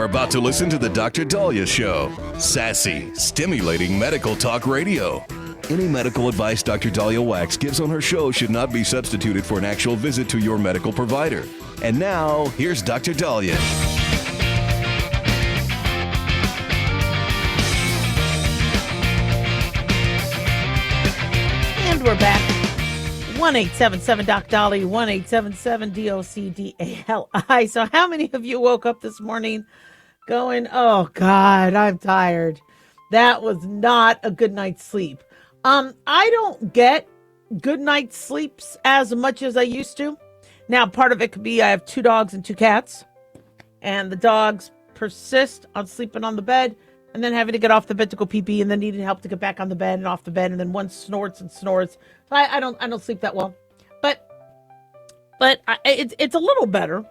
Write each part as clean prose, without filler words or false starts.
about to listen to the Dr. Dahlia Show. Sassy, stimulating medical talk radio. Any medical advice Dr. Dahlia Wax gives on her show should not be substituted for an actual visit to your medical provider. And now, here's Dr. Dahlia. And we're back. 1-877-DOC-DAHLIA, 1-877-DOC-DALI. So how many of you woke up this morning going, oh, God, I'm tired. That was not a good night's sleep. I don't get good night's sleeps as much as I used to. Now, part of it could be I have 2 dogs and 2 cats, and the dogs persist on sleeping on the bed and then having to get off the bed to go pee-pee and then needing help to get back on the bed and off the bed, and then one snorts and snores. So I don't sleep that well, but it's a little better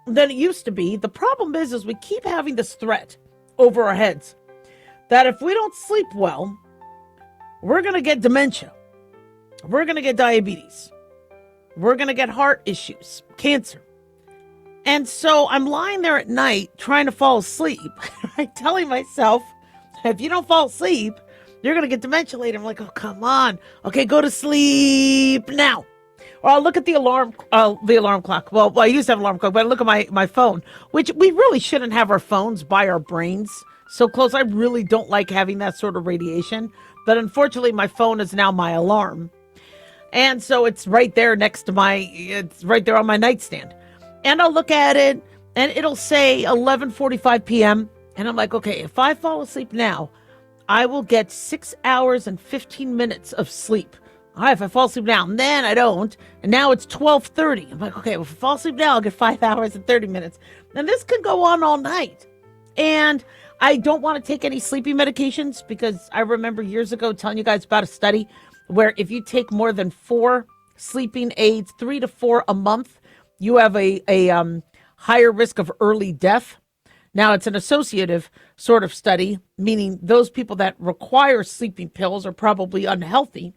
than it used to be. The problem is we keep having this threat over our heads that if we don't sleep well, we're going to get dementia. We're going to get diabetes. We're going to get heart issues, cancer. And so I'm lying there at night trying to fall asleep, right? Telling myself, if you don't fall asleep, you're going to get dementia later. I'm like, oh, come on. Okay, go to sleep now. Or I'll look at the alarm clock. Well, I used to have an alarm clock, but I look at my phone, which we really shouldn't have our phones by our brains so close. I really don't like having that sort of radiation. But unfortunately, my phone is now my alarm. And so it's right there it's right there on my nightstand. And I'll look at it, and it'll say 11:45 p.m. And I'm like, okay, if I fall asleep now, I will get 6 hours and 15 minutes of sleep. All right, if I fall asleep now, and then I don't, and now it's 12:30. I'm like, okay, well, if I fall asleep now, I'll get 5 hours and 30 minutes. And this could go on all night. And I don't want to take any sleeping medications because I remember years ago telling you guys about a study where if you take more than 4 sleeping aids, 3 to 4 a month, you have a higher risk of early death. Now, it's an associative sort of study, meaning those people that require sleeping pills are probably unhealthy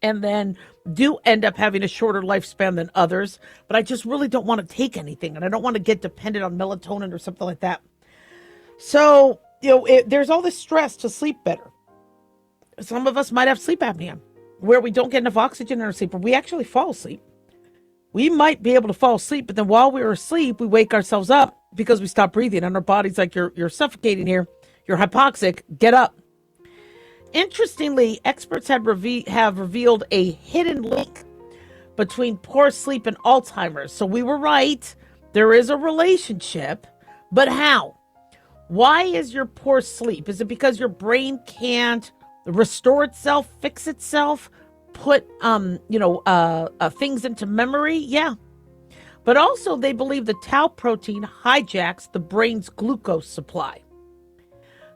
and then do end up having a shorter lifespan than others. But I just really don't want to take anything, and I don't want to get dependent on melatonin or something like that. So, there's all this stress to sleep better. Some of us might have sleep apnea, where we don't get enough oxygen in our sleep, or we actually fall asleep. We might be able to fall asleep, but then while we're asleep, we wake ourselves up because we stop breathing, and our body's like, you're suffocating here, you're hypoxic, get up. Interestingly, experts have revealed a hidden link between poor sleep and Alzheimer's. So we were right, there is a relationship, but how? Why is your poor sleep? Is it because your brain can't restore itself, fix itself, put things into memory? Yeah. But also they believe the tau protein hijacks the brain's glucose supply.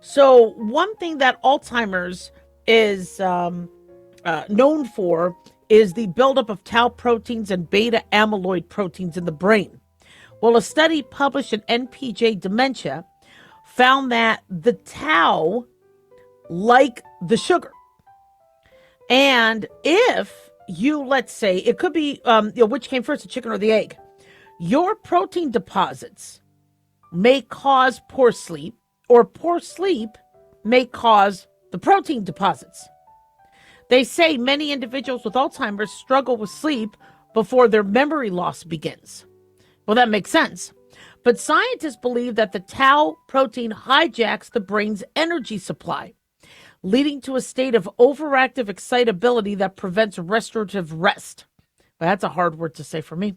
So one thing that Alzheimer's is known for is the buildup of tau proteins and beta amyloid proteins in the brain. Well, a study published in NPJ Dementia found that the tau like the sugar. And if you, let's say, it could be, which came first, the chicken or the egg? Your protein deposits may cause poor sleep, or poor sleep may cause the protein deposits. They say many individuals with Alzheimer's struggle with sleep before their memory loss begins. Well, that makes sense. But scientists believe that the tau protein hijacks the brain's energy supply, leading to a state of overactive excitability that prevents restorative rest. Well, that's a hard word to say for me.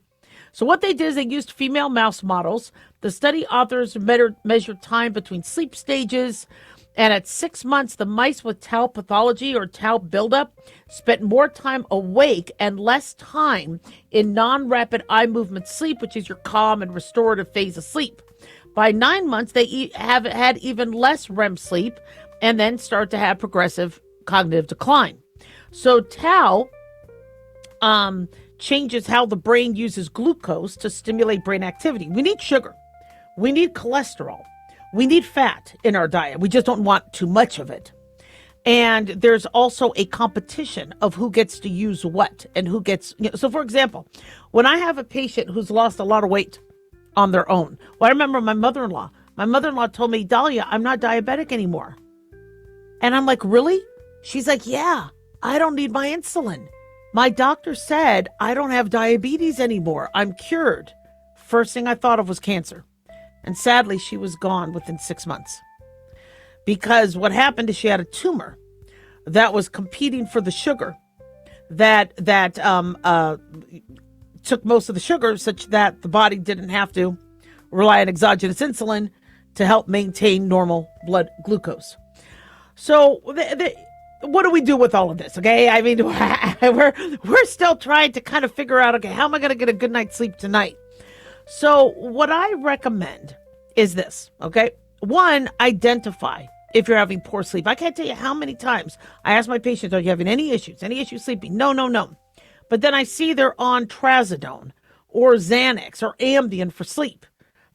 So what they did is they used female mouse models. The study authors measured time between sleep stages, and at 6 months, the mice with tau pathology or tau buildup spent more time awake and less time in non-rapid eye movement sleep, which is your calm and restorative phase of sleep. By 9 months, they have had even less REM sleep and then start to have progressive cognitive decline. So tau changes how the brain uses glucose to stimulate brain activity. We need sugar. We need cholesterol. We need fat in our diet. We just don't want too much of it. And there's also a competition of who gets to use what and who gets. So, for example, when I have a patient who's lost a lot of weight on their own, well, I remember my mother-in-law. My mother-in-law told me, Dahlia, I'm not diabetic anymore. And I'm like, really? She's like, yeah, I don't need my insulin. My doctor said I don't have diabetes anymore. I'm cured. First thing I thought of was cancer. And sadly, she was gone within 6 months. Because what happened is she had a tumor that was competing for the sugar that took most of the sugar, such that the body didn't have to rely on exogenous insulin to help maintain normal blood glucose. So what do we do with all of this? Okay, I mean, we're still trying to kind of figure out, okay, how am I going to get a good night's sleep tonight? So what I recommend is this, okay? One, identify if you're having poor sleep. I can't tell you how many times I ask my patients, are you having any issues sleeping? No. But then I see they're on trazodone or Xanax or Ambien for sleep.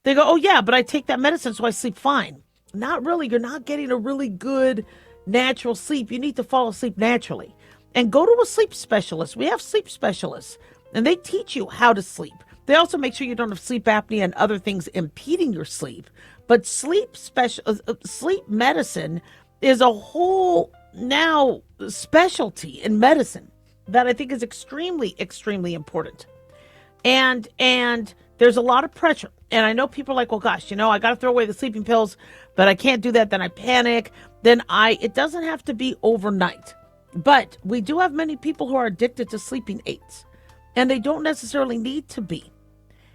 They go, oh yeah, but I take that medicine so I sleep fine. Not really. You're not getting a really good natural sleep. You need to fall asleep naturally. And go to a sleep specialist. We have sleep specialists, and they teach you how to sleep. They also make sure you don't have sleep apnea and other things impeding your sleep. But sleep medicine is a whole now specialty in medicine that I think is extremely, extremely important. And there's a lot of pressure. And I know people are like, well, gosh, I got to throw away the sleeping pills, but I can't do that. Then I panic. It doesn't have to be overnight. But we do have many people who are addicted to sleeping aids, and they don't necessarily need to be.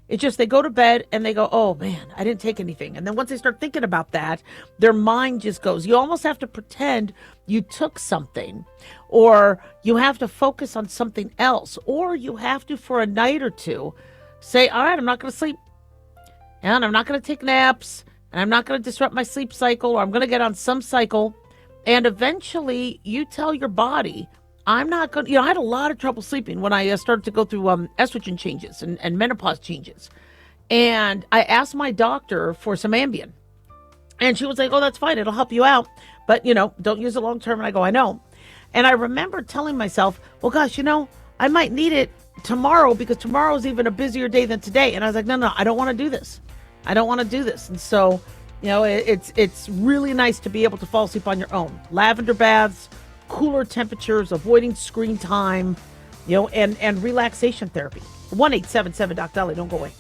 It's just they go to bed and they go, oh man, I didn't take anything. And then once they start thinking about that, their mind just goes. You almost have to pretend you took something, or you have to focus on something else, or you have to, for a night or two, say, all right, I'm not going to sleep, and I'm not going to take naps, and I'm not going to disrupt my sleep cycle, or I'm going to get on some cycle. And eventually you tell your body, I'm not going to, I had a lot of trouble sleeping when I started to go through estrogen changes and menopause changes. And I asked my doctor for some Ambien. And she was like, oh, that's fine. It'll help you out. But, don't use it long term. And I go, I know. And I remember telling myself, well, gosh, I might need it tomorrow because tomorrow is even a busier day than today. And I was like, no, I don't want to do this. And so, it's really nice to be able to fall asleep on your own. Lavender baths, cooler temperatures, avoiding screen time, and relaxation therapy. 1-877-DOC-DALI. Don't go away.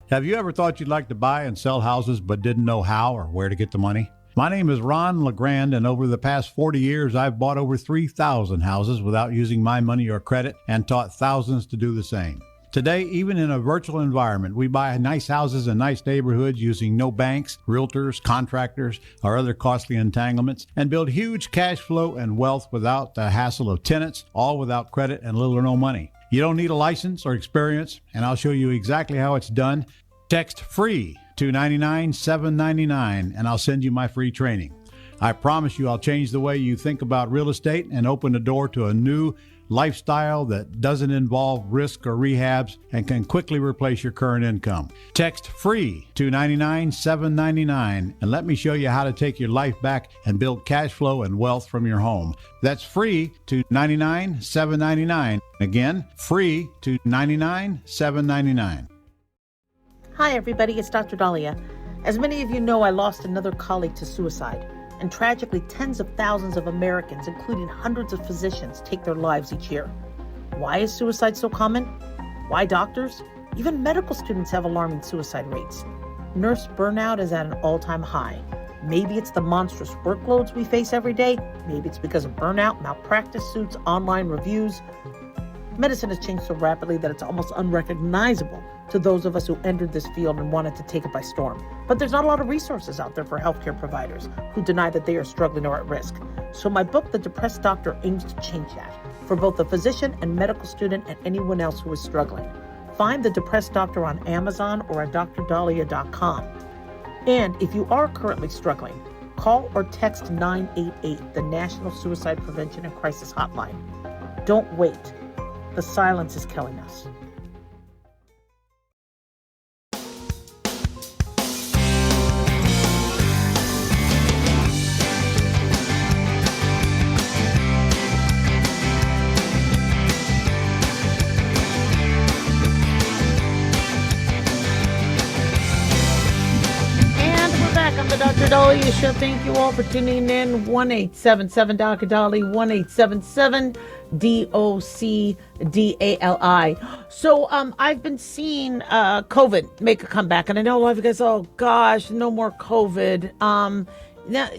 Have you ever thought you'd like to buy and sell houses but didn't know how or where to get the money? My name is Ron LeGrand, and over the past 40 years, I've bought over 3,000 houses without using my money or credit and taught thousands to do the same. Today, even in a virtual environment, we buy nice houses in nice neighborhoods using no banks, realtors, contractors, or other costly entanglements, and build huge cash flow and wealth without the hassle of tenants, all without credit and little or no money. You don't need a license or experience, and I'll show you exactly how it's done. Text FREE to 99-799, and I'll send you my free training. I promise you I'll change the way you think about real estate and open the door to a new lifestyle that doesn't involve risk or rehabs and can quickly replace your current income. Text FREE to 99-799 and let me show you how to take your life back and build cash flow and wealth from your home. That's FREE to 99-799. Again, FREE to 99-799. Hi, everybody. It's Dr. Dahlia. As many of you know, I lost another colleague to suicide. And tragically, tens of thousands of Americans, including hundreds of physicians, take their lives each year. Why is suicide so common? Why doctors? Even medical students have alarming suicide rates. Nurse burnout is at an all-time high. Maybe it's the monstrous workloads we face every day. Maybe it's because of burnout, malpractice suits, online reviews. Medicine has changed so rapidly that it's almost unrecognizable to those of us who entered this field and wanted to take it by storm. But there's not a lot of resources out there for healthcare providers who deny that they are struggling or at risk. So my book, The Depressed Doctor, aims to change that for both the physician and medical student and anyone else who is struggling. Find The Depressed Doctor on Amazon or at drdahlia.com. And if you are currently struggling, call or text 988, the National Suicide Prevention and Crisis Hotline. Don't wait. The silence is killing us. Dr. Dahlia Show. Thank you all for tuning in. 1-877 Dr. Dahlia, 1-877 DOCDALI. So I've been seeing COVID make a comeback, and I know a lot of you guys, oh gosh, no more COVID.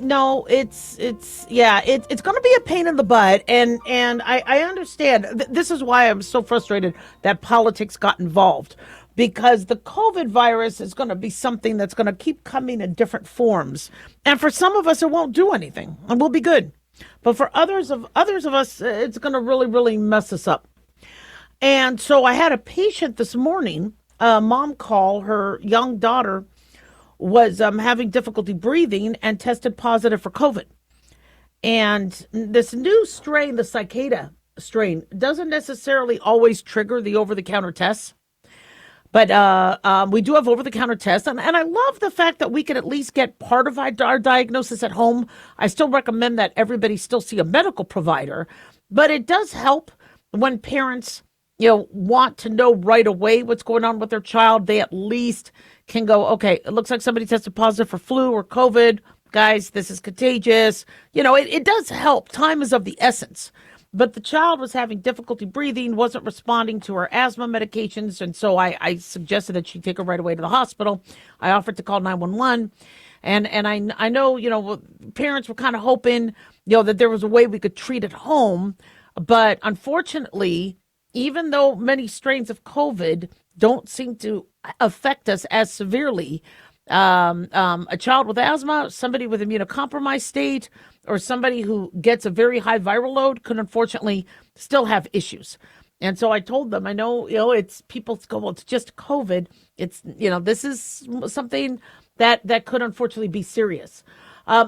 No, it's going to be a pain in the butt, and I understand. This is why I'm so frustrated that politics got involved, because the COVID virus is going to be something that's going to keep coming in different forms, and for some of us, it won't do anything, and we'll be good. But for others of us, it's going to really, really mess us up. And so I had a patient this morning, a mom call. Her young daughter was having difficulty breathing and tested positive for COVID. And this new strain, the cicada strain, doesn't necessarily always trigger the over-the-counter tests. But we do have over-the-counter tests, and I love the fact that we can at least get part of our diagnosis at home. I still recommend that everybody still see a medical provider, but it does help when parents, want to know right away what's going on with their child. They at least can go, okay, it looks like somebody tested positive for flu or COVID. Guys, this is contagious. It does help. Time is of the essence. But the child was having difficulty breathing, wasn't responding to her asthma medications, and so I suggested that she take her right away to the hospital. I offered to call 911, and I know, parents were kind of hoping, that there was a way we could treat at home, but unfortunately, even though many strains of COVID don't seem to affect us as severely, a child with asthma, somebody with immunocompromised state, or somebody who gets a very high viral load could unfortunately still have issues. And so I told them, I know, it's people go, well, it's just COVID. It's, this is something that could unfortunately be serious.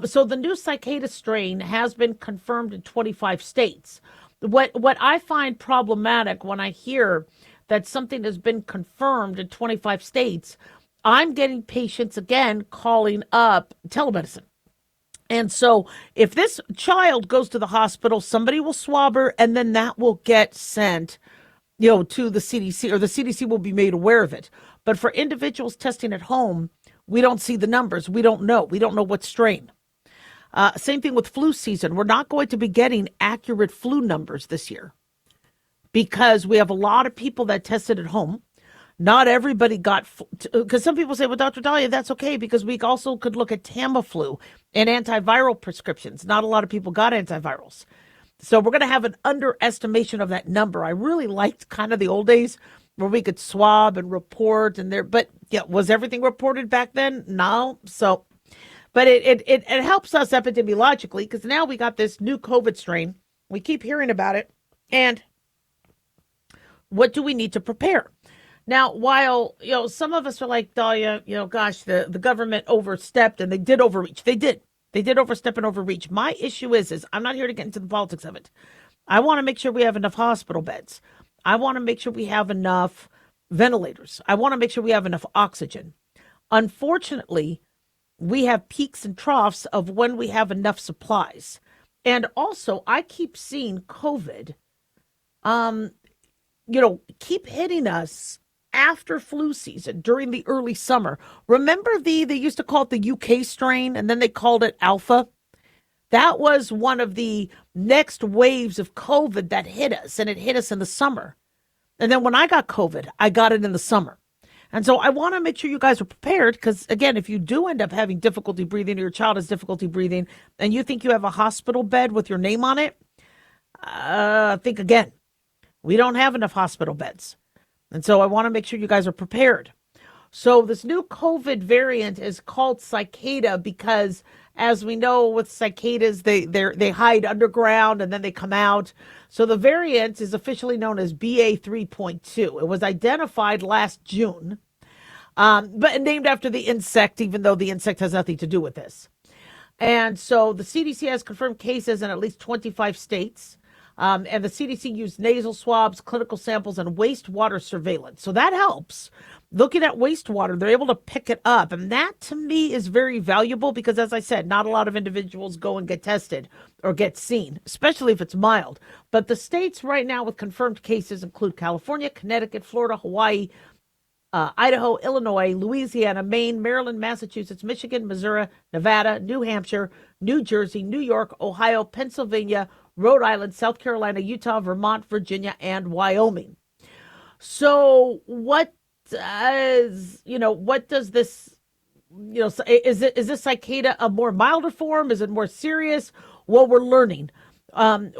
So the new cicada strain has been confirmed in 25 states. What I find problematic when I hear that something has been confirmed in 25 states, I'm getting patients again calling up telemedicine. And so if this child goes to the hospital, somebody will swab her, and then that will get sent, to the CDC, or the CDC will be made aware of it. But for individuals testing at home, we don't see the numbers. We don't know. We don't know what strain. Same thing with flu season. We're not going to be getting accurate flu numbers this year because we have a lot of people that tested at home. Not everybody got, because some people say, well, Dr. Dahlia, that's okay, because we also could look at Tamiflu and antiviral prescriptions. Not a lot of people got antivirals. So we're going to have an underestimation of that number. I really liked kind of the old days where we could swab and report but was everything reported back then? No. So, but it helps us epidemiologically, because now we got this new COVID strain. We keep hearing about it. And what do we need to prepare? Now, while, some of us are like, Dahlia, gosh, the government overstepped, and they did overreach. They did overstep and overreach. My issue is I'm not here to get into the politics of it. I want to make sure we have enough hospital beds. I want to make sure we have enough ventilators. I want to make sure we have enough oxygen. Unfortunately, we have peaks and troughs of when we have enough supplies. And also, I keep seeing COVID, keep hitting us after flu season during the early summer. Remember they used to call it the UK strain, and then they called it Alpha? That was one of the next waves of COVID that hit us, and it hit us in the summer. And then when I got COVID, I got it in the summer. And so I want to make sure you guys are prepared, because, again, if you do end up having difficulty breathing, or your child has difficulty breathing, and you think you have a hospital bed with your name on it, think again. We don't have enough hospital beds. And so I want to make sure you guys are prepared. So this new COVID variant is called cicada because, as we know with cicadas, they hide underground and then they come out. So the variant is officially known as BA 3.2. It was identified last June, but named after the insect, even though the insect has nothing to do with this. And so the CDC has confirmed cases in at least 25 states. And the CDC used nasal swabs, clinical samples, and wastewater surveillance. So that helps. Looking at wastewater, they're able to pick it up. And that, to me, is very valuable because, as I said, not a lot of individuals go and get tested or get seen, especially if it's mild. But the states right now with confirmed cases include California, Connecticut, Florida, Hawaii, Idaho, Illinois, Louisiana, Maine, Maryland, Massachusetts, Michigan, Missouri, Nevada, New Hampshire, New Jersey, New York, Ohio, Pennsylvania, Rhode Island, South Carolina, Utah, Vermont, Virginia, and Wyoming. So what does this, is this cicada a more milder form? Is it more serious? Well, we're learning.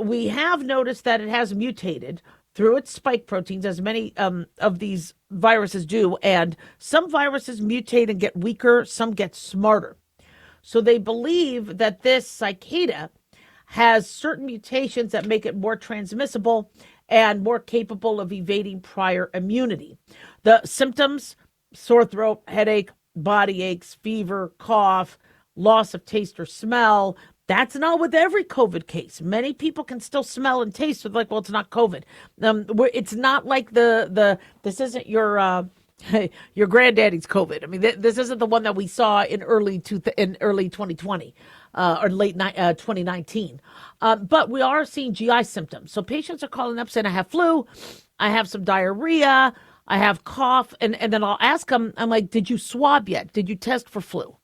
We have noticed that it has mutated through its spike proteins, as many of these viruses do. And some viruses mutate and get weaker, some get smarter. So they believe that this cicada has certain mutations that make it more transmissible and more capable of evading prior immunity. The symptoms: sore throat, headache, body aches, fever, cough, loss of taste or smell. That's not with every COVID case. Many people can still smell and taste with, like, well, it's not COVID. It's not like this isn't your your granddaddy's COVID. I mean, this isn't the one that we saw in early 2020 or late 2019. But we are seeing GI symptoms. So patients are calling up saying, I have flu, I have some diarrhea, I have cough, and then I'll ask them, I'm like, did you swab yet? Did you test for flu?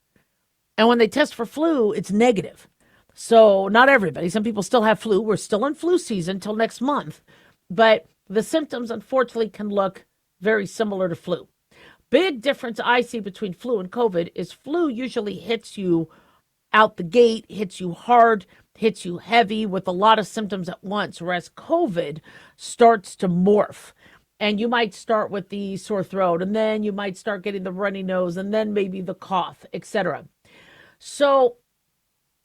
And when they test for flu, it's negative. So not everybody. Some people still have flu. We're still in flu season till next month. But the symptoms, unfortunately, can look very similar to flu. Big difference I see between flu and COVID is flu usually hits you out the gate, hits you hard, hits you heavy with a lot of symptoms at once, whereas COVID starts to morph. And you might start with the sore throat, and then you might start getting the runny nose, and then maybe the cough, etc. So,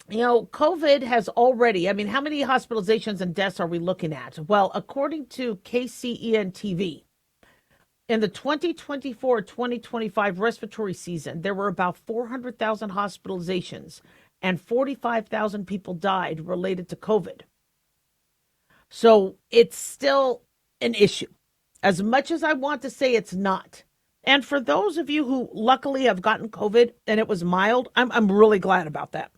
COVID has already, how many hospitalizations and deaths are we looking at? Well, according to KCEN TV, in the 2024-2025 respiratory season, there were about 400,000 hospitalizations and 45,000 people died related to COVID. So it's still an issue, as much as I want to say it's not. And for those of you who luckily have gotten COVID and it was mild, I'm really glad about that.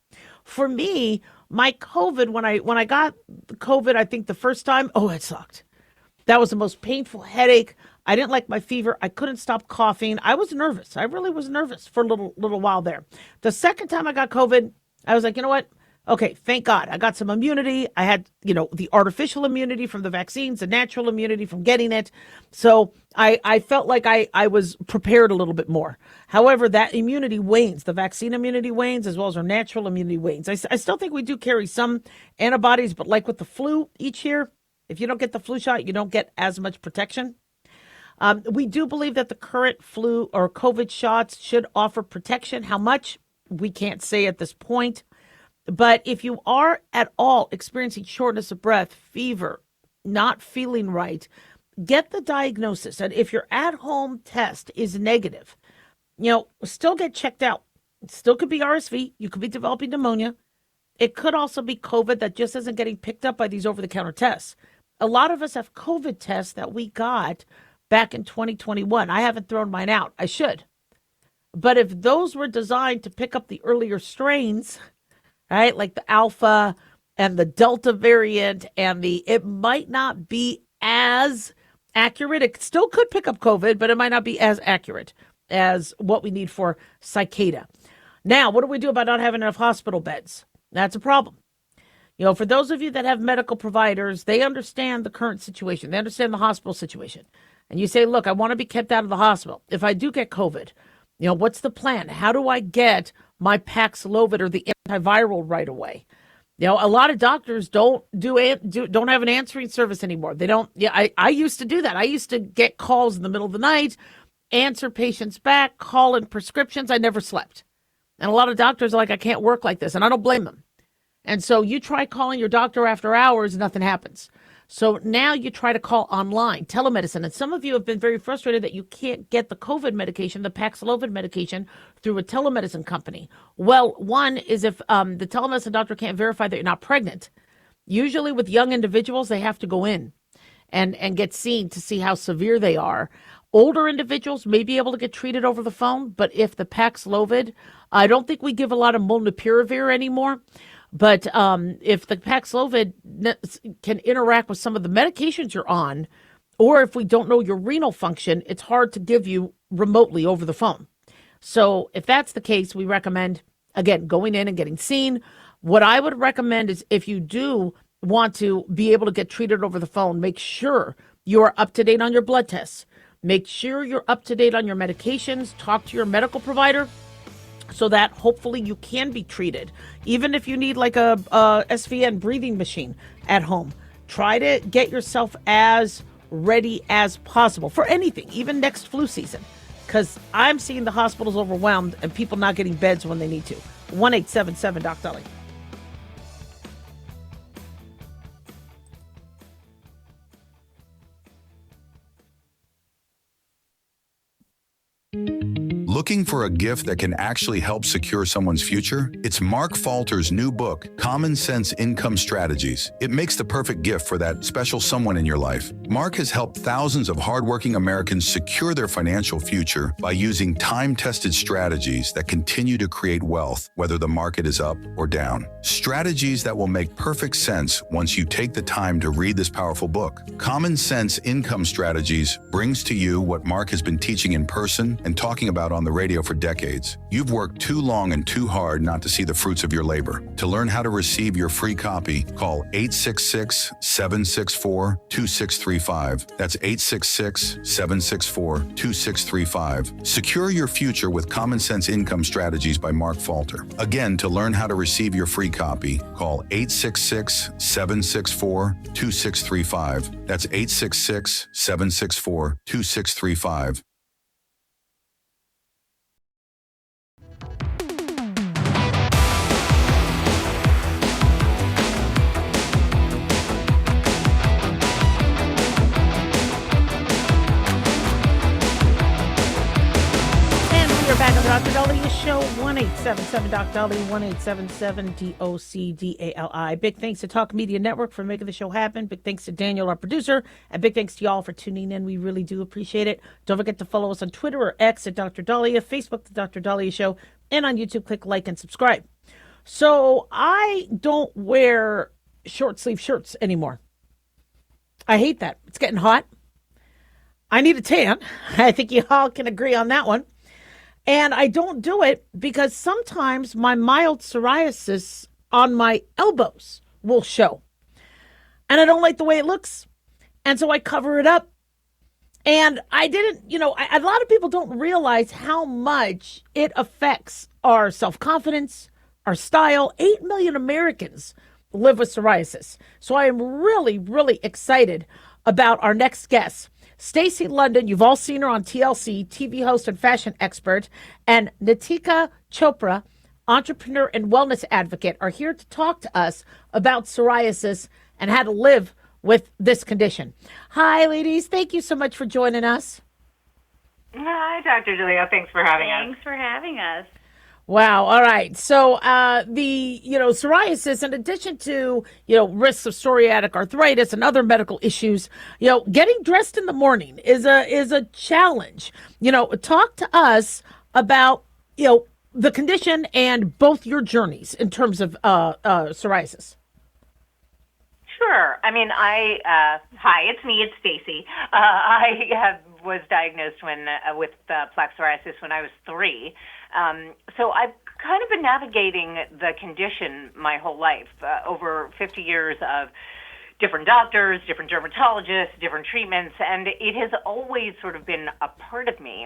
For me, my COVID, when I got COVID, I think the first time, it sucked. That was the most painful headache. I didn't like my fever. I couldn't stop coughing. I was nervous. I really was nervous for a little while there. The second time I got COVID, I was like, you know what? Okay, thank God. I got some immunity. I had, the artificial immunity from the vaccines, the natural immunity from getting it. So I felt like I was prepared a little bit more. However, that immunity wanes. The vaccine immunity wanes as well as our natural immunity wanes. I still think we do carry some antibodies, but like with the flu each year, if you don't get the flu shot, you don't get as much protection. We do believe that the current flu or COVID shots should offer protection. How much? We can't say at this point. But if you are at all experiencing shortness of breath, fever, not feeling right, get the diagnosis. And if your at-home test is negative, still get checked out. It still could be RSV. You could be developing pneumonia. It could also be COVID that just isn't getting picked up by these over-the-counter tests. A lot of us have COVID tests that we got back in 2021. I haven't thrown mine out. I should. But if those were designed to pick up the earlier strains, right, like the Alpha and the Delta variant, and it might not be as accurate. It still could pick up COVID, but it might not be as accurate as what we need for cicada. Now, what do we do about not having enough hospital beds? That's a problem. For those of you that have medical providers, they understand the current situation. They understand the hospital situation. And you say, look, I want to be kept out of the hospital. If I do get COVID, what's the plan? How do I get my Paxlovid or the antiviral right away? A lot of doctors don't have an answering service anymore. They don't. Yeah, I used to do that. I used to get calls in the middle of the night, answer patients back, call in prescriptions. I never slept. And a lot of doctors are like, I can't work like this. And I don't blame them. And so you try calling your doctor after hours, nothing happens. So now you try to call online, telemedicine. And some of you have been very frustrated that you can't get the COVID medication, the Paxlovid medication, through a telemedicine company. Well, one is if the telemedicine doctor can't verify that you're not pregnant. Usually with young individuals, they have to go in and get seen to see how severe they are. Older individuals may be able to get treated over the phone, but if the Paxlovid, I don't think we give a lot of molnupiravir anymore. But if the Paxlovid can interact with some of the medications you're on, Or if we don't know your renal function, it's hard to give you remotely over the phone. So if that's the case, we recommend, again, going in and getting seen. What I would recommend is if you do want to be able to get treated over the phone, make sure you're up to date on your blood tests. Make sure you're up to date on your medications. Talk to your medical provider so that hopefully you can be treated. Even if you need like a SVN breathing machine at home, try to get yourself as ready as possible for anything, even next flu season, because I'm seeing the hospitals overwhelmed and people not getting beds when they need to. 1-877-DOC-DOLLY. Looking for a gift that can actually help secure someone's future? It's Mark Falter's new book, Common Sense Income Strategies. It makes the perfect gift for that special someone in your life. Mark has helped thousands of hardworking Americans secure their financial future by using time-tested strategies that continue to create wealth, whether the market is up or down. Strategies that will make perfect sense once you take the time to read this powerful book. Common Sense Income Strategies brings to you what Mark has been teaching in person and talking about on the radio for decades. You've worked too long and too hard not to see the fruits of your labor. To learn how to receive your free copy, call 866-764-2635. That's 866-764-2635. Secure your future with Common Sense Income Strategies by Mark Falter. Again, to learn how to receive your free copy, call 866-764-2635. That's 866-764-2635. Back on the Dr. Dahlia Show, 1-877-DOC-DOLLY, 1-877-DOC-DALI. Big thanks to Talk Media Network for making the show happen. Big thanks to Daniel, our producer, and big thanks to y'all for tuning in. We really do appreciate it. Don't forget to follow us on Twitter or X at Dr. Dahlia, Facebook, The Dr. Dahlia Show, and on YouTube, click like and subscribe. So I don't wear short sleeve shirts anymore. I hate that. It's getting hot. I need a tan. I think you all can agree on that one. And I don't do it because sometimes my mild psoriasis on my elbows will show. And I don't like the way it looks. And so I cover it up. And I didn't, a lot of people don't realize how much it affects our self-confidence, our style. 8 million Americans live with psoriasis. So I am really, really excited about our next guest. Stacey London, you've all seen her on TLC, TV host and fashion expert, and Nitika Chopra, entrepreneur and wellness advocate, are here to talk to us about psoriasis and how to live with this condition. Hi, ladies. Thank you so much for joining us. Hi, Dr. Julia. Thanks for having us. Thanks for having us. Wow. All right. So the psoriasis, in addition to, risks of psoriatic arthritis and other medical issues, getting dressed in the morning is a challenge. Talk to us about, the condition and both your journeys in terms of psoriasis. Sure. I mean, hi, it's me, it's Stacey. I was diagnosed with plaque psoriasis when I was 3. So I've kind of been navigating the condition my whole life, over 50 years of different doctors, different dermatologists, different treatments, and it has always sort of been a part of me.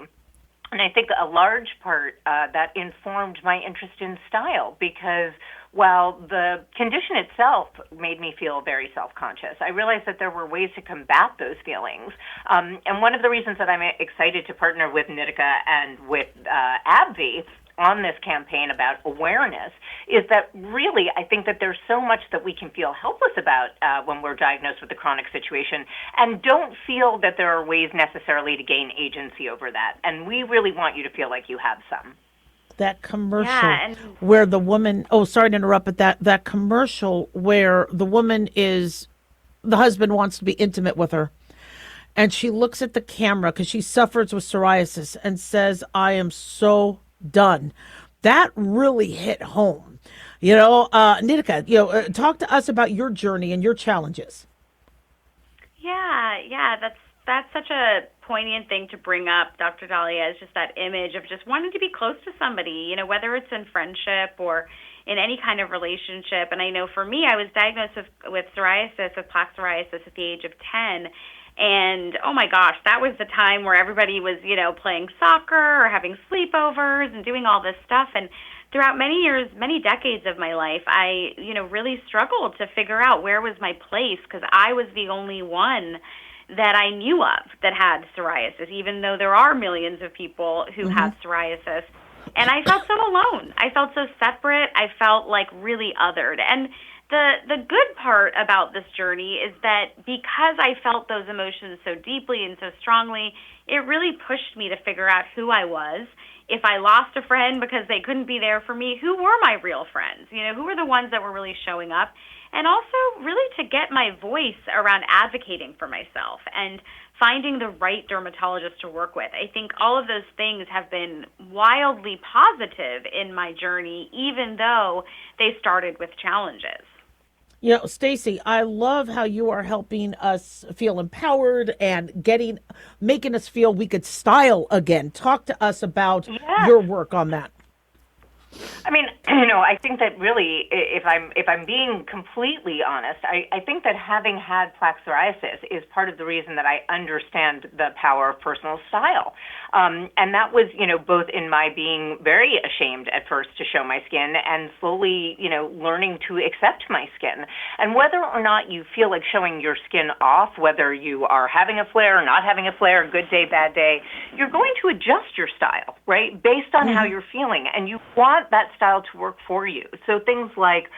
And I think a large part that informed my interest in style, because while the condition itself made me feel very self-conscious, I realized that there were ways to combat those feelings. And one of the reasons that I'm excited to partner with Nitika and with AbbVie on this campaign about awareness is that really I think that there's so much that we can feel helpless about when we're diagnosed with a chronic situation and don't feel that there are ways necessarily to gain agency over that. And we really want you to feel like you have some. That commercial where the woman, sorry to interrupt, but that commercial where the woman the husband wants to be intimate with her. And she looks at the camera because she suffers with psoriasis and says, I am so done. That really hit home. Nitika, talk to us about your journey and your challenges. Yeah, That's such a poignant thing to bring up, Dr. Dahlia, is just that image of just wanting to be close to somebody, you know, whether it's in friendship or in any kind of relationship. And I know for me, I was diagnosed with psoriasis, with plaque psoriasis at the age of 10. And oh my gosh, that was the time where everybody was, you know, playing soccer or having sleepovers and doing all this stuff. And throughout many years, many decades of my life, I, you know, really struggled to figure out where was my place, because I was the only one that I knew of that had psoriasis, even though there are millions of people who have psoriasis. And I felt so alone. I felt so separate. I felt like really othered. And the good part about this journey is that because I felt those emotions so deeply and so strongly, it really pushed me to figure out who I was. If I lost a friend because they couldn't be there for me, who were my real friends? You know, who were the ones that were really showing up? And also really to get my voice around advocating for myself and finding the right dermatologist to work with. I think all of those things have been wildly positive in my journey, even though they started with challenges. You know, Stacy, I love how you are helping us feel empowered and making us feel we could style again. Talk to us about your work on that. I mean, you know, I think that really, if I'm being completely honest, I think that having had plaque psoriasis is part of the reason that I understand the power of personal style. And that was, you know, both in my being very ashamed at first to show my skin and slowly, you know, learning to accept my skin. And whether or not you feel like showing your skin off, whether you are having a flare or not having a flare, good day, bad day, you're going to adjust your style, right, based on how you're feeling. And you want that style to work for you. So things like,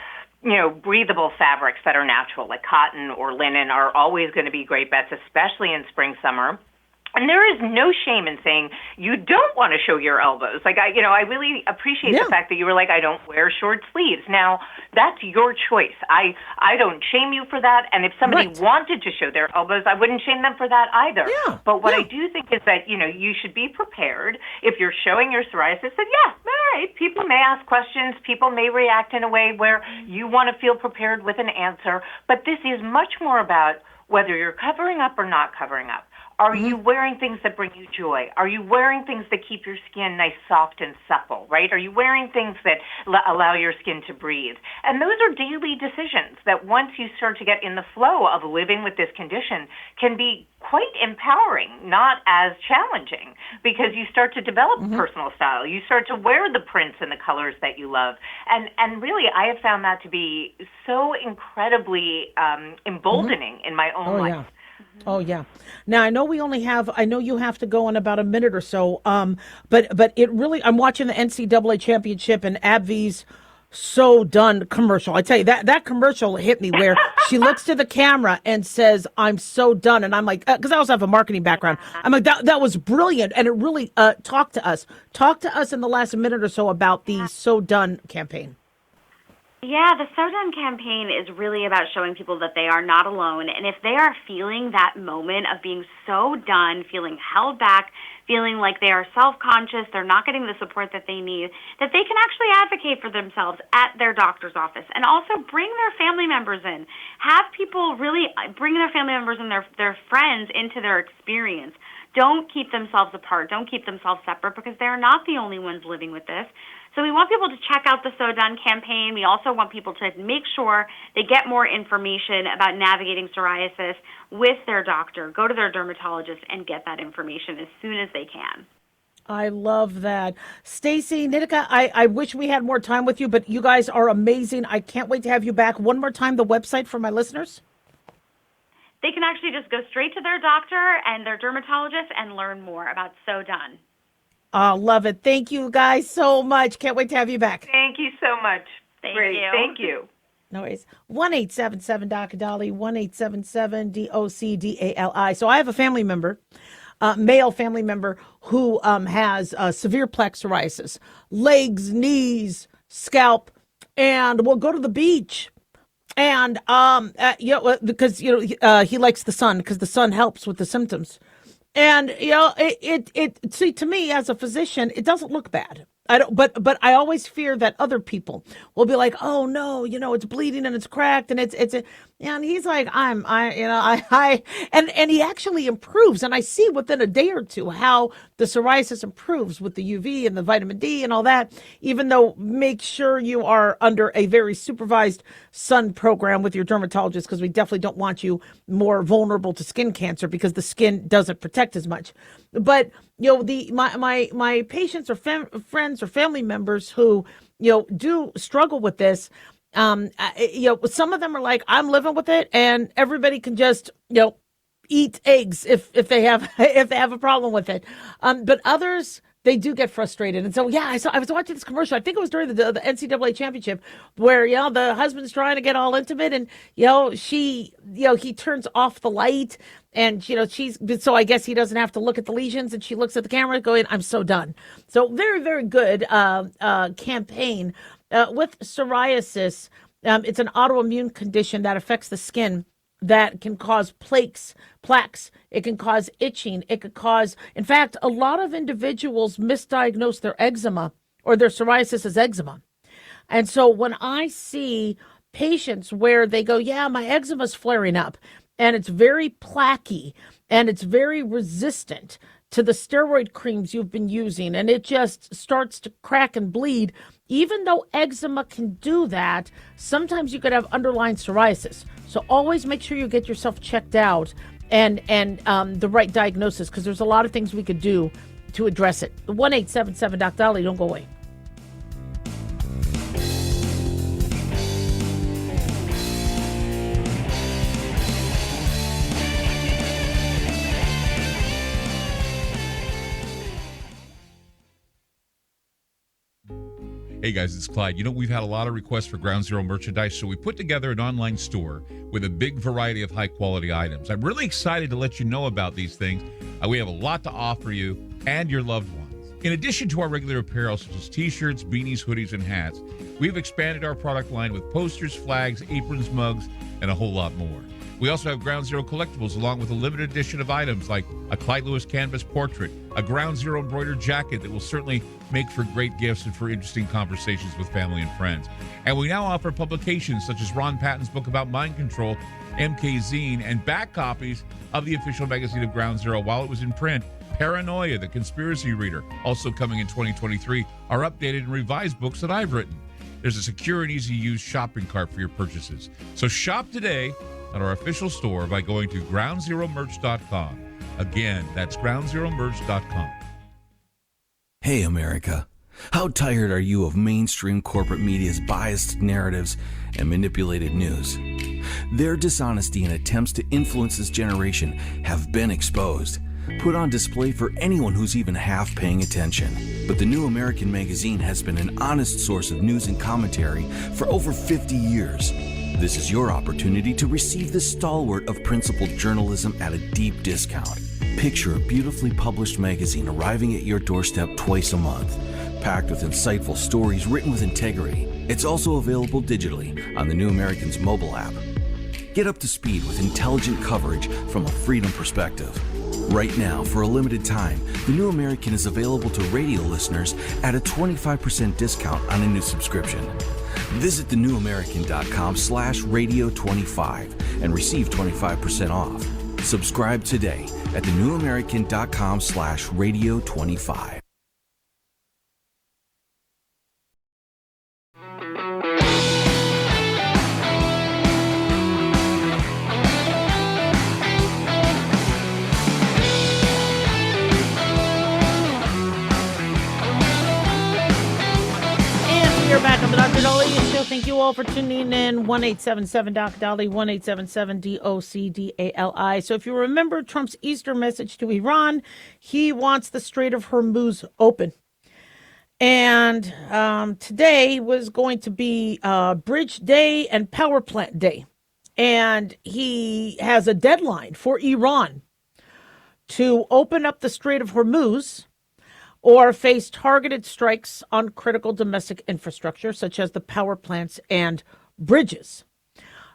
you know, breathable fabrics that are natural, like cotton or linen, are always going to be great bets, especially in spring, summer. And there is no shame in saying you don't want to show your elbows. Like, I really appreciate the fact that you were like, I don't wear short sleeves. Now, that's your choice. I don't shame you for that. And if somebody wanted to show their elbows, I wouldn't shame them for that either. Yeah. But what I do think is that, you know, you should be prepared if you're showing your psoriasis that, all right, people may ask questions. People may react in a way where you want to feel prepared with an answer. But this is much more about whether you're covering up or not covering up. Are you wearing things that bring you joy? Are you wearing things that keep your skin nice, soft, and supple, right? Are you wearing things that allow your skin to breathe? And those are daily decisions that once you start to get in the flow of living with this condition can be quite empowering, not as challenging, because you start to develop personal style. You start to wear the prints and the colors that you love. And really, I have found that to be so incredibly emboldening in my own life. Yeah. Oh yeah. Now I know I know you have to go in about a minute or so. But it really, I'm watching the NCAA championship and AbbVie's So Done commercial. I tell you, that commercial hit me where she looks to the camera and says, I'm so done. And I'm like, because I also have a marketing background. I'm like, that was brilliant. And it really talked to us in the last minute or so about the So Done campaign. Yeah, the So Done campaign is really about showing people that they are not alone. And if they are feeling that moment of being so done, feeling held back, feeling like they are self-conscious, they're not getting the support that they need, that they can actually advocate for themselves at their doctor's office. And also bring their family members in. Have people really bring their family members and their friends into their experience. Don't keep themselves apart. Don't keep themselves separate, because they're not the only ones living with this. So we want people to check out the So Done campaign. We also want people to make sure they get more information about navigating psoriasis with their doctor. Go to their dermatologist and get that information as soon as they can. I love that. Stacy, Nitika, I wish we had more time with you, but you guys are amazing. I can't wait to have you back. One more time, the website for my listeners. They can actually just go straight to their doctor and their dermatologist and learn more about So Done. Love it. Thank you guys so much. Can't wait to have you back. Thank you so much. Thank you. Thank you. No worries. 1-877-DOC-DOLLY, 1-877-DOC-DALI. So I have a family member, male family member, who has severe plaque psoriasis, legs, knees, scalp, and will go to the beach. And, because, he likes the sun, because the sun helps with the symptoms. And, see, to me as a physician, it doesn't look bad. I don't, but I always fear that other people will be like, oh no, it's bleeding and it's cracked and and he's like, and he actually improves. And I see within a day or two how the psoriasis improves with the UV and the vitamin D and all that, even though make sure you are under a very supervised sun program with your dermatologist, because we definitely don't want you more vulnerable to skin cancer because the skin doesn't protect as much. But my patients or friends or family members who do struggle with this, some of them are like, I'm living with it, and everybody can just eat eggs if they have if they have a problem with it. But others, they do get frustrated. And so, I was watching this commercial. I think it was during the NCAA championship where, the husband's trying to get all intimate and, he turns off the light and, so I guess he doesn't have to look at the lesions, and she looks at the camera going, I'm so done. So very, very good campaign. With psoriasis, it's an autoimmune condition that affects the skin that can cause plaques. It can cause itching. It could cause, in fact, a lot of individuals misdiagnose their eczema or their psoriasis as eczema. And so when I see patients where they go, my eczema's flaring up and it's very plaquey and it's very resistant to the steroid creams you've been using, and it just starts to crack and bleed. Even though eczema can do that, sometimes you could have underlying psoriasis. So always make sure you get yourself checked out and the right diagnosis, because there's a lot of things we could do to address it. 1-877 Doc Dolly, don't go away. Hey guys, it's Clyde. We've had a lot of requests for Ground Zero merchandise, so we put together an online store with a big variety of high-quality items. I'm really excited to let you know about these things. We have a lot to offer you and your loved ones. In addition to our regular apparel, such as t-shirts, beanies, hoodies, and hats, we've expanded our product line with posters, flags, aprons, mugs, and a whole lot more. We also have Ground Zero collectibles, along with a limited edition of items like a Clyde Lewis canvas portrait, a Ground Zero embroidered jacket that will certainly make for great gifts and for interesting conversations with family and friends. And we now offer publications such as Ron Patton's book about mind control, MK Zine, and back copies of the official magazine of Ground Zero while it was in print. Paranoia, the Conspiracy Reader, also coming in 2023, are updated and revised books that I've written. There's a secure and easy-to-use shopping cart for your purchases. So shop today at our official store by going to groundzeromerch.com. Again, that's groundzeromerch.com. Hey, America. How tired are you of mainstream corporate media's biased narratives and manipulated news? Their dishonesty and attempts to influence this generation have been exposed, put on display for anyone who's even half paying attention. But the New American Magazine has been an honest source of news and commentary for over 50 years. This is your opportunity to receive the stalwart of principled journalism at a deep discount. Picture a beautifully published magazine arriving at your doorstep twice a month, packed with insightful stories written with integrity. It's also available digitally on the New American's mobile app. Get up to speed with intelligent coverage from a freedom perspective. Right now, for a limited time, the New American is available to radio listeners at a 25% discount on a new subscription. Visit thenewamerican.com/radio25 and receive 25% off. Subscribe today at thenewamerican.com/radio25. We're back on the Dr. Dolly Show. Thank you all for tuning in. 1-877 Doc Dolly, 1-877 DOCDALI. So if you remember Trump's Easter message to Iran, he wants the Strait of Hormuz open. And today was going to be Bridge Day and Power Plant Day. And he has a deadline for Iran to open up the Strait of Hormuz or face targeted strikes on critical domestic infrastructure, such as the power plants and bridges.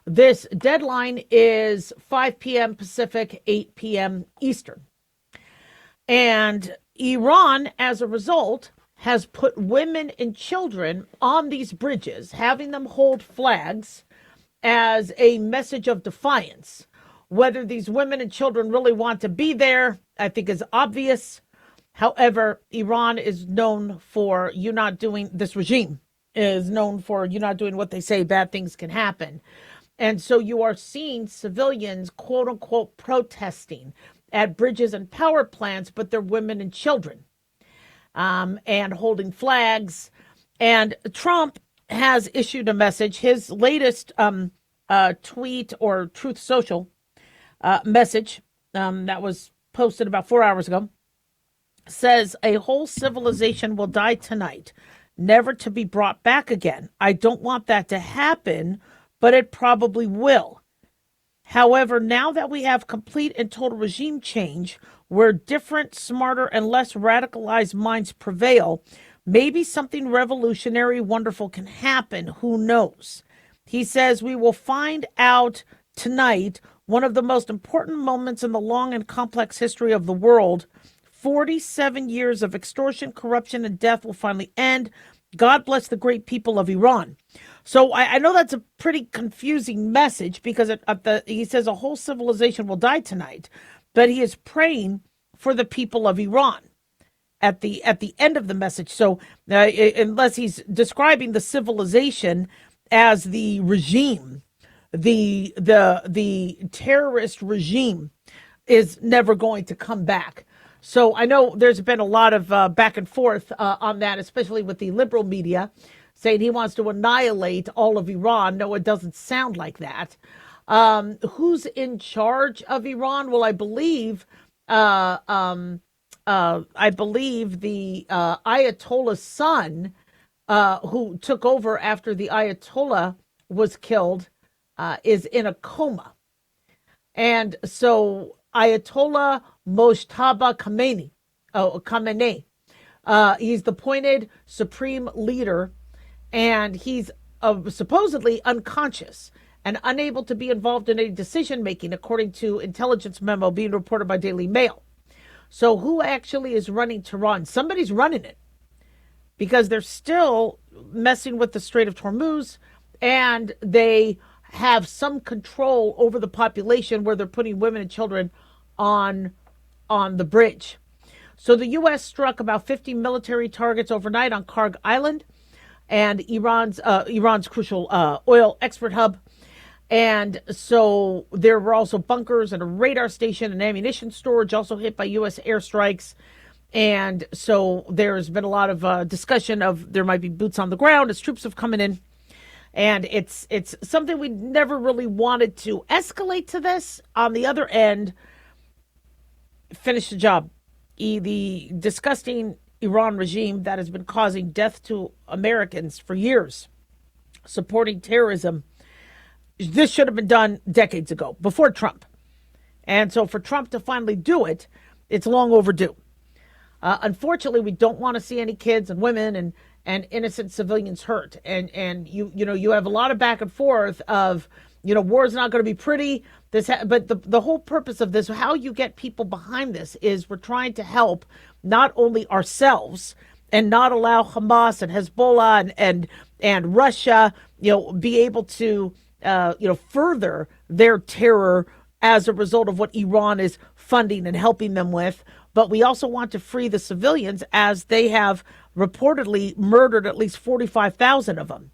This deadline is 5 p.m. Pacific, 8 p.m. Eastern. And Iran, as a result, has put women and children on these bridges, having them hold flags as a message of defiance. Whether these women and children really want to be there, I think is obvious. However, Iran is known for you not doing, this regime is known for you not doing what they say, bad things can happen. And so you are seeing civilians, quote unquote, protesting at bridges and power plants, but they're women and children, and holding flags. And Trump has issued a message. His latest tweet or Truth Social message that was posted about 4 hours ago says, "A whole civilization will die tonight, never to be brought back again. I don't want that to happen, but it probably will. However, now that we have complete and total regime change, where different, smarter, and less radicalized minds prevail, maybe something revolutionary, wonderful can happen. Who knows?" He says, "We will find out tonight, one of the most important moments in the long and complex history of the world. 47 years of extortion, corruption, and death will finally end. God bless the great people of Iran." So I know that's a pretty confusing message because he says a whole civilization will die tonight, but he is praying for the people of Iran at the end of the message. So unless he's describing the civilization as the regime, the terrorist regime is never going to come back. So I know there's been a lot of back and forth on that, especially with the liberal media, saying he wants to annihilate all of Iran. No, it doesn't sound like that. Who's in charge of Iran? Well, I believe the Ayatollah's son, who took over after the Ayatollah was killed, is in a coma. And so Ayatollah Mojtaba Khamenei, he's the appointed supreme leader, and he's supposedly unconscious and unable to be involved in any decision making, according to intelligence memo being reported by Daily Mail. So who actually is running Tehran? Somebody's running it, because they're still messing with the Strait of Hormuz, and they have some control over the population where they're putting women and children on the bridge. So the U.S. struck about 50 military targets overnight on Karg Island and Iran's crucial oil export hub. And so there were also bunkers and a radar station and ammunition storage also hit by U.S. airstrikes. And so there's been a lot of discussion of there might be boots on the ground as troops have come in. And it's something we never really wanted to escalate to this. On the other end, finish the job. The disgusting Iran regime that has been causing death to Americans for years, supporting terrorism. This should have been done decades ago, before Trump. And so for Trump to finally do it, it's long overdue. Unfortunately, we don't want to see any kids and women and innocent civilians hurt. And you have a lot of back and forth of, war is not going to be pretty. But the whole purpose of this, how you get people behind this, is we're trying to help not only ourselves and not allow Hamas and Hezbollah and Russia, be able to, further their terror as a result of what Iran is funding and helping them with. But we also want to free the civilians, as they have reportedly murdered at least 45,000 of them.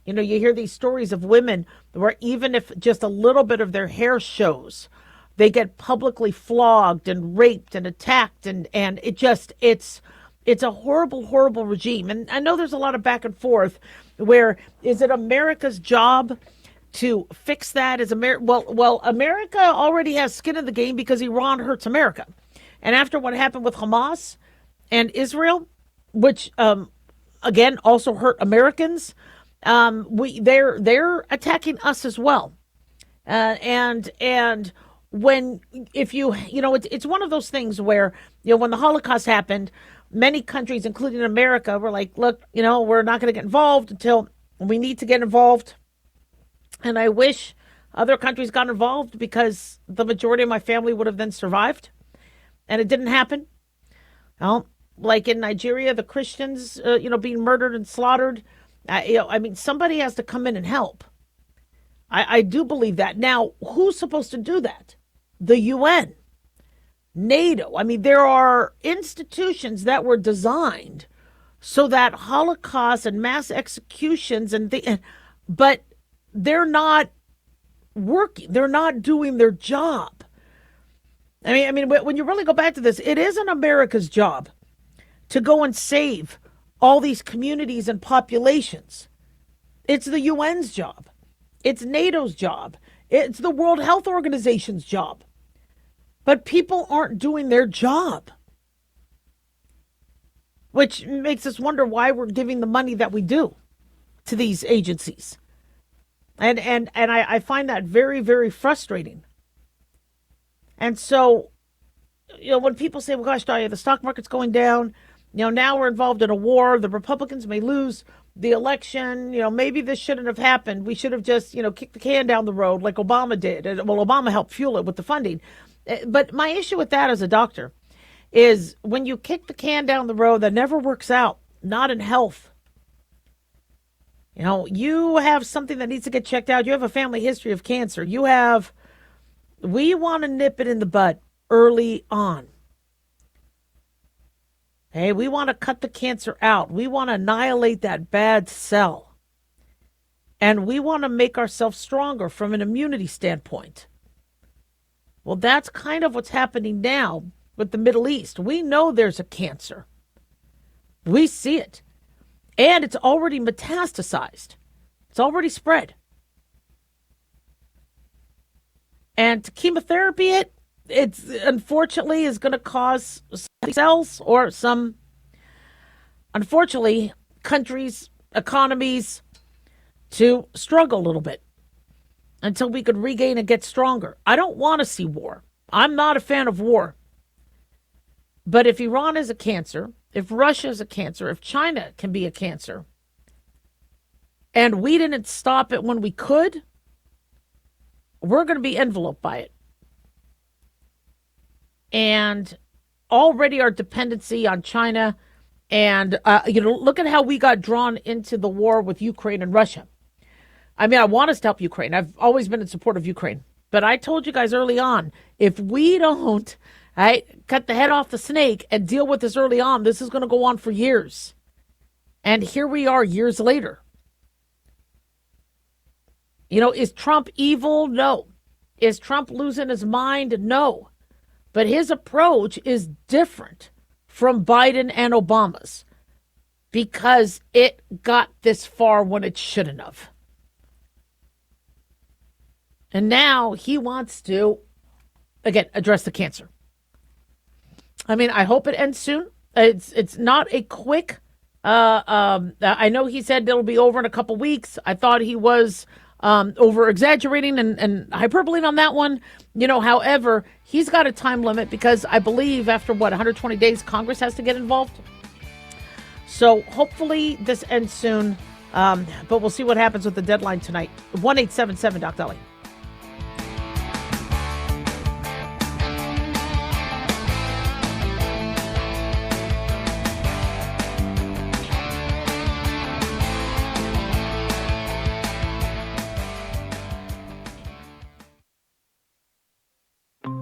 You hear these stories of women where even if just a little bit of their hair shows, they get publicly flogged and raped and attacked. And it's a horrible, horrible regime. And I know there's a lot of back and forth where, is it America's job to fix that? Well, America already has skin in the game because Iran hurts America. And after what happened with Hamas and Israel, which, again, also hurt Americans, they're attacking us as well. And it's one of those things where, when the Holocaust happened, many countries, including America, were like, look, we're not going to get involved until we need to get involved. And I wish other countries got involved, because the majority of my family would have then survived. And it didn't happen. Well, like in Nigeria, the Christians, being murdered and slaughtered. Somebody has to come in and help. I do believe that. Now, who's supposed to do that? The UN, NATO. I mean, there are institutions that were designed so that Holocaust and mass executions but they're not working. They're not doing their job. I mean, when you really go back to this, it isn't America's job to go and save all these communities and populations. It's the UN's job. It's NATO's job. It's the World Health Organization's job. But people aren't doing their job, which makes us wonder why we're giving the money that we do to these agencies. And I find that very, very frustrating. And so, when people say, well, gosh, Dahlia, the stock market's going down, now we're involved in a war, the Republicans may lose the election, maybe this shouldn't have happened. We should have just, kicked the can down the road like Obama did. Well, Obama helped fuel it with the funding. But my issue with that as a doctor is when you kick the can down the road, that never works out, not in health. You have something that needs to get checked out. You have a family history of cancer. We want to nip it in the bud early on. Hey, we want to cut the cancer out. We want to annihilate that bad cell. And we want to make ourselves stronger from an immunity standpoint. Well, that's kind of what's happening now with the Middle East. We know there's a cancer. We see it. And it's already metastasized. It's already spread. And to chemotherapy it's unfortunately is going to cause cells or unfortunately, countries, economies to struggle a little bit until we could regain and get stronger. I don't want to see war. I'm not a fan of war. But if Iran is a cancer, if Russia is a cancer, if China can be a cancer, and we didn't stop it when we could, we're going to be enveloped by it. And already our dependency on China and, look at how we got drawn into the war with Ukraine and Russia. I mean, I want us to help Ukraine. I've always been in support of Ukraine. But I told you guys early on, if we don't cut the head off the snake and deal with this early on, this is going to go on for years. And here we are years later. Is Trump evil? No. Is Trump losing his mind? No. But his approach is different from Biden and Obama's because it got this far when it shouldn't have. And now he wants to, again, address the cancer. I mean, I hope it ends soon. It's not a quick, I know he said it'll be over in a couple weeks. I thought he was over exaggerating and hyperbole on that one. However, he's got a time limit because I believe after 120 days, Congress has to get involved. So hopefully this ends soon. But we'll see what happens with the deadline tonight. 1-877 Doc Dahlia.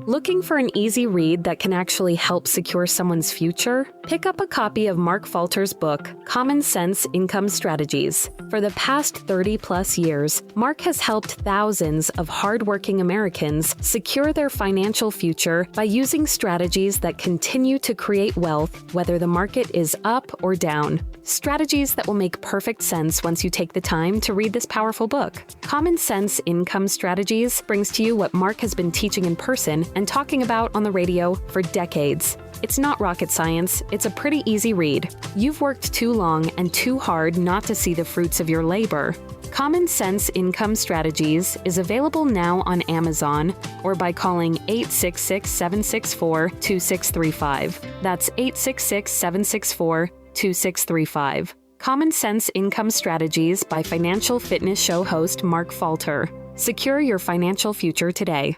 Looking for an easy read that can actually help secure someone's future? Pick up a copy of Mark Falter's book, Common Sense Income Strategies. For the past 30-plus years, Mark has helped thousands of hardworking Americans secure their financial future by using strategies that continue to create wealth, whether the market is up or down. Strategies that will make perfect sense once you take the time to read this powerful book. Common Sense Income Strategies brings to you what Mark has been teaching in person and talking about on the radio for decades. It's not rocket science, it's a pretty easy read. You've worked too long and too hard not to see the fruits of your labor. Common Sense Income Strategies is available now on Amazon or by calling 866-764-2635. That's 866-764-2635. Common Sense Income Strategies by financial fitness show host Mark Falter. Secure your financial future today.